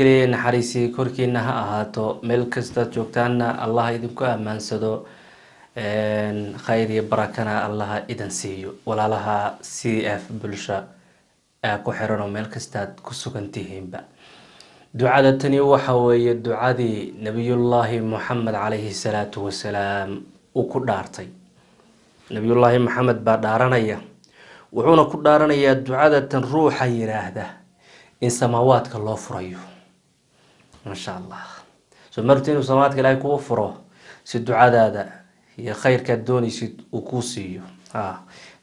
nabadgelyo naxariisi korkiina ha ahaato meel kasta joogtaana allah idinku amaansado khayr iyo barakana allah idan siiyo walaalaha CF bulsha ku xiran oo meel kasta ku sugan tihiinba ducada tani waxa weeye ducadii nabiyullaahi Muhammad calayhi salaatu wasalaam uu ku dhaartay nabiyullaahi Muhammad baa dhaaranaya wuxuuna ku dhaaranayaa ducada tan ruuxa yiraahda in samaawaadka loo furayo ما شاء الله سمرتين وسماوات كلاي كوفرو سي دعاء هي خير كدوني سي وكوسيو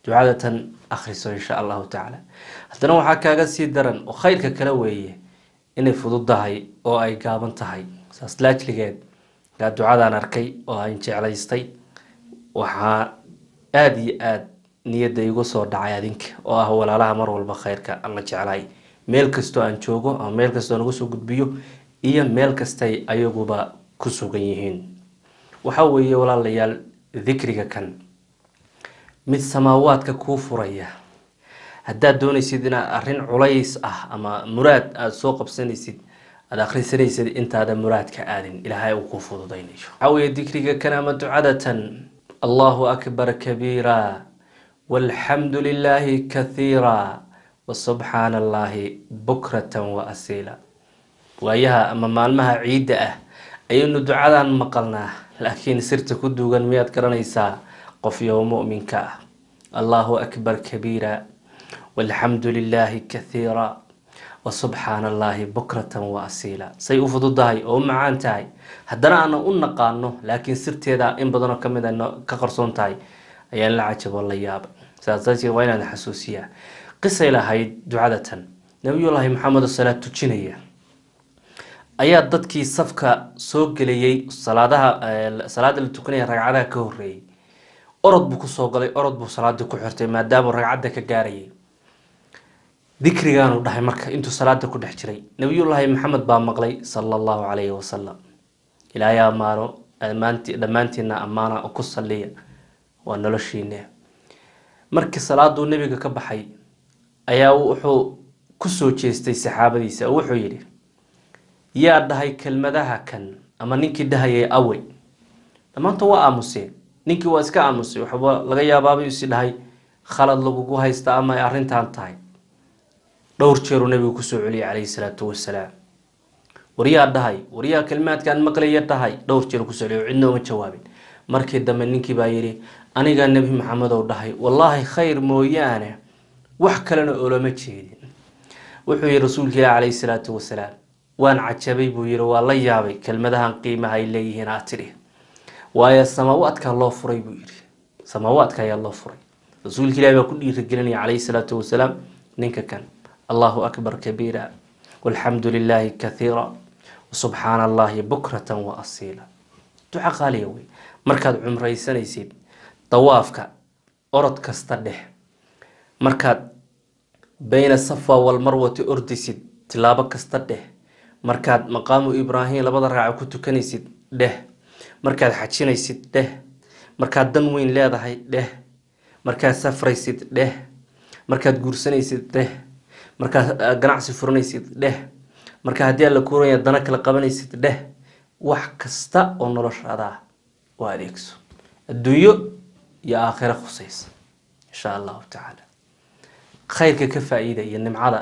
دعاء اخرس ان شاء الله تعالى hadana waxa kaaga sii daran oo khayrka kala weeye inay fududahay oo ay gaaban tahay saslaajligeed gaa ducadan arkay oo aan jeclaystay waxa aad iyo aad niyada igu soo dhacay adinka oo ah walaalaha mar walba khayrka alla jeclay meel kasto aan joogo ama meel kasto aan ugu soo gudbiyo iyo meel kastay ayaguba ku sugan yihiin waxa weeye walaalayaal dhikriga kan mid samaawaadka ku furaya hadda doonaysid in arrin culays ah ama muraad aad soo qabsanaysid aad akhrisanaysid intaada muraadka aadin ilaahay uu ku fududeynayo waxa weeye dhikriga kan ama ducadatan Allahu akbar kabira walhamdulillahi kathira wa subhanallahi bukratan wa asila waayaha ama maalmaha ciida ah ayaynu ducadan maqalnaa laakiin sirta ku duugan miyaad garanaysaa qof iyo mu'minka ah Allahu akbar kabira walhamdulillahi kathira wa subhanallahi bukratan wa asila say u fududahay oo macaan tahay haddana aan u naqaano laakiin sirteeda in badan oo kamid ah ka qarsoon tahay ayaan la cajabo la yaab saasay waa inaan xasuusiyaa qisay lahayd ducadatan nabiyullaahi Muhammad sallallahu tujinaya ayaa dadkii safka soo galiyay salaada la tukanay ragcadaha ka horeeyay orod buu ku soo galay orod buu salaada ku xirtay maadaama ragcada ka gaarayay dhikrigan uu dhahay marka intuu salaada ku dhex jiray nabiyullaahi Muhammad baa maqlay sallallahu alayhi wasallam ilaahay amaano dhamaantiina amaana ku saliya waa noloshiina markii salaadu nabiga ka baxay ayaa wuxuu ku soo jeestay saxaabadiisa wuxuu yiri yaa dhahay kelmadaha kan ama ninkii dhahayay away dhammaanta waa aamuseen ninkii waa iska aamusay waxba laga yaabaa inuu si dhahay khalad lagu haysta ama arrintan tahay dhowr jeer uu nabigu ku soo celiyay calayhi salaatu wasalaam wariyaa kelmaadkan maqlaya tahay dhowr jeer ku soo celiyay cidna uma jawaabin markii dambe ninkii baa yiri aniga nabi maxamed oo dhahay wallahi khayr mooyaane wax kalena oo lama jeedin wuxuu yiri rasuulka calayhi salaatu wasalaam waan cajabay buu yiri waa la yaabay kelmadahan qiimaha ay leeyihiin aatiri waaya samaawaadka loo furay buu yiri samaawaadka ayaa loo furay rasuulka ilaahay baa ku dhiirigelinay calayhi salaatu wasalaam ninka kan Allahu akbar kabira walhamdulillahi kathira wa subhanallahi bukratan wa asila duca qaaliya way markaad cumraysanaysid tawaafka orod kasta dheh markaad bayna safa wal marwa ordisid tilaabo kasta dheh markaad maqaamu ibraahim labada raac ku tukanaysid dheh markaad xajinaysid dheh markaad dan weyn leedahay dheh markaad safraysid dheh markaad guursanaysid dheh markaad ganacsi furanaysid dheh marka hadii la kuuraya dana kala qabanaysid dheh wax kasta oo noloshaada waa adeegso adduunyo iyo aakhira khusaysa insha Allah ta'ala khayrka ka faa'iida iyo nimcada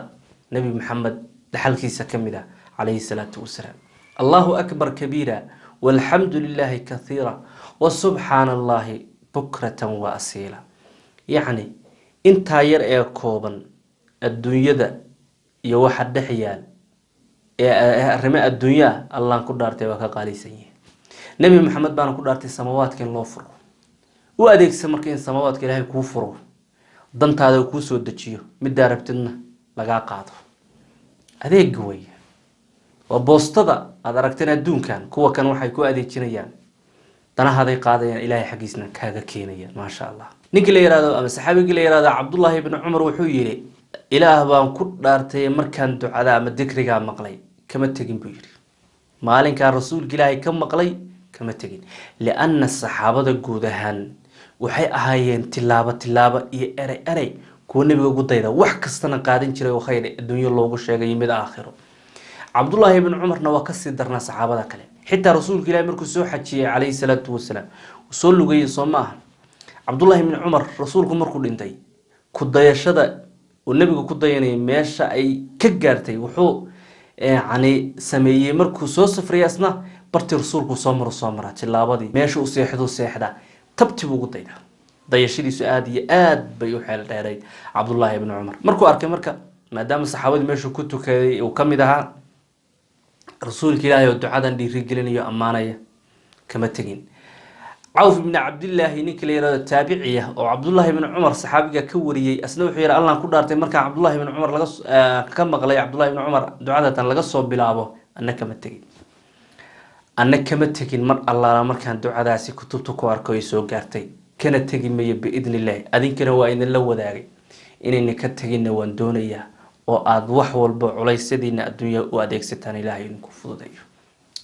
nabi Muhammad dhaxalkiisa kamida عليه الصلاة والسلام الله أكبر كبيرا والحمد لله كثيرا وسبحان الله بكرة وأصيلا يعني انت يرأي كوبا الدنيا دا يوحد دحيان رماء الدنيا الله كدارتي وكقالي سيه نبي محمد بان كدارتي السماوات كان لوفر وأديك سمركين السماوات كان هاي كوفرو دنت هذا كوسو دجيو مداربتنا لقا قاطف أديك قوي وبوسطة هذا ركتنا الدون كان كوا كانوا حيكوا أدي جنيان تنا هذا قاضي إلهي حقيسنا كذا كينيا ما شاء الله نقل يراد أما سحابي قل يراد عبد الله بن عمر وحويري إله بان كل دارتي مركان دعاء ما ذكر كان مقلي كما تجين بيري مالين كان رسول إلهي كم مقلي كما تجين لأن الصحابة جودهن وحي أهين تلابة أري كون نبي قد يدا وح كستنا قاعدين شري وخير الدنيا الله وش يجي يمد آخره cabdullaahi ibn cumarna waa kasii darnaa saxaabada kale xitaa rasuulka ilaahi markuu soo xajiyey calayhi salaatu wasalaam soo lugayay soo ma aha cabdullaahi ibn cumar rasuulku markuu dhintay ku dayashada uu nabiga ku dayanayay meesha ay ka gaartay wuxuu yani sameeyey markuu soo safriyay asna bartii rasuulku soo mara tilaabadii meesha uu seexdaa tabti buu ugu daydaa dayashadiisu aad iyo aad bay u xeel dheeray cabdullaahi ibn cumar markuu arkay marka maadaama saxaabadii meeshu ku tukaday uu kamid ahaa rasuulka ilaahay oo ducadan dhiirigelinayo ammaanaya kama tegin cawf ibn cabdillaahi ninkii la yihahdo taabiciya oo cabdullaahi ibn cumar saxaabiga ka wariyey asna wuxuu yihi allaan ku dhaartay markaa cabdullaahi ibn cumar ka maqlay cabdullaahi ibn cumar ducadatan laga soo bilaabo anna kama tegin mar allaala markaan ducadaasi kutubta ku arko ay soo gaartay kana tegi mayo biidni illaahi adinkana waa idinla wadaagay inayna ka teginna waan doonayaa oo aada wax walba culaysyadiina adduunya u adeegsataan ilaahay idinku fududayo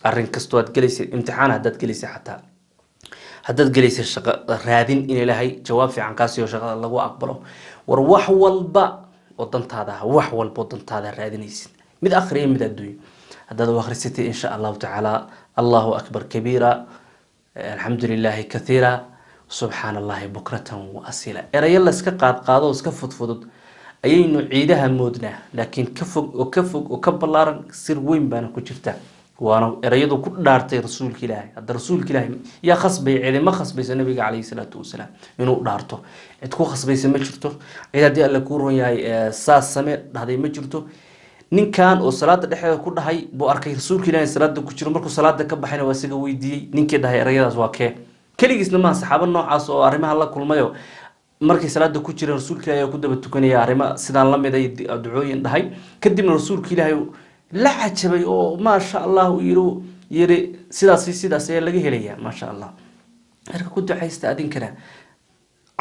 arrin kastoo aad gelaysa imtixaan haddaad gelaysa xataa haddaad gelaysa shaqo raadin in ilaahay jawaab fiican kaa siiyo shaqada lagu aqbalo war wax walba oo dantaada raadinaysid mid akhriya mid adduunyo haddaad u akhrisatay insha allahu tacaala allahu akbar kabiira alxamdu lilaahi kathiira subxaana allahi bukratan wa asila erayo la iska qaadqaado oo iska fudfudud ayaynu ciidaha moodnaa laakiin ka fog oo ka ballaaran sir weyn baana ku jirta waana erayadu ku dhaartay rasuulka ilaahay hadda rasuulka ilaahay yaa khasbay ciidama khasbaysa nabiga calayhi salaatu wasalaam inuu dhaarto cid ku khasbaysa ma jirto cid haddii alle kuu ron yahay saas samee dhahday ma jirto ninkan oo salaada dhexdeeda ku dhahay buu arkay rasuulka ilaahay salaada ku jiro markuu salaada ka baxayna waa isaga weydiiyey ninkii dhahay erayadaas waa kee keligiisna maaha saxaabo noocaas oo arrimaha la kulmayo markay salaada ku jireen rasuulka ilaahay ku daba tukanaya arrimo sidaan la mid ay ducooyin dhahay kadibna rasuulka ilaahay la cajabay oo maasha allah uu yiri sidaas ayaa laga helayaa maasha allah marka ku ducaysta adinkana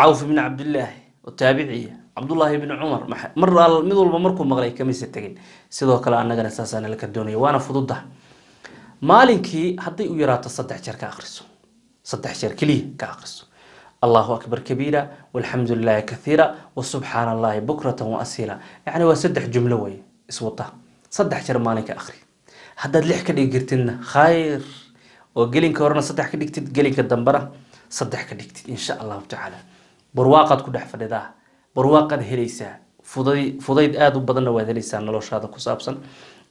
cawf ibn cabdillaahi oo taabiciya cabdullaahi ibn cumar mid walba markuu maqlay kamaysa tegin sidoo kale annagana saasaan la ka doonaya waana fududa maalinkii hadday u yaraato 3 jeer ka akhriso 3 jeer kaliya ka akhriso allahu akbar kabiira walxamdu lilaahi kathiira wasubxaana allahi bukratan wa asila yani waa 3 jumlo way iswata 3 jeer maalinka akhri haddaad 6 ka dhigi kartidna khayr oo gelinka horena 3 ka dhigtid gelinka dambana 3 ka dhigtid insha allahu tacaala barwaaqaad ku dhex fadhidaa barwaaqaad helaysaa fudayd aada u badanna waad helaysaa noloshaada ku saabsan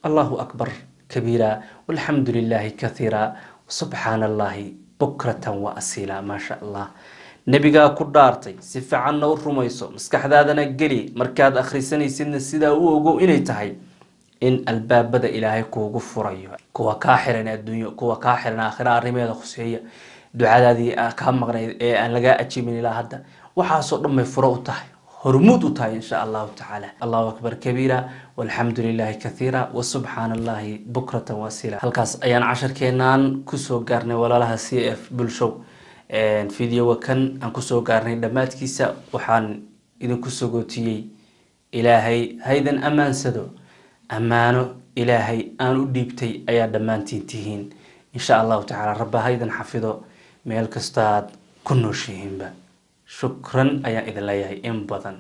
allahu akbar kabiira walxamdu lilaahi kathiira subxaana allahi bukratan wa asila maasha allah nabigaa ku dhaartay si fiicanna u rumayso maskaxdaadana geli markaad akhrisanaysidna sidaa u ogow inay tahay in albaabada ilaahay kuugu furayo kuwa kaa xiran adduunyo kuwa kaa xiran aakhira arrimeeda khuseeya ducadaadii kaa maqnayd ee aan lagaa ajiibin ilaa hadda waxaasoo dhan may furo u tahay hormuud u tahay insha allahu tacaala allahu akbar kabiira walxamdu lilaahi kathiira wasubxaana allahi bukratan wasila halkaas ayaan casharkeenaan kusoo gaarnay walaalaha c f bulshow fideoga kan aan kusoo gaarnay dhammaadkiisa waxaan idinku sogootiyey ilaahay haydan ammaansado ammaano ilaahay aan u dhiibtay ayaa dhammaantiin tihiin insha allahu tacaala rabba haydan xafido meel kastaad ku nooshihiinba shukran ayaan idin leeyahay in badan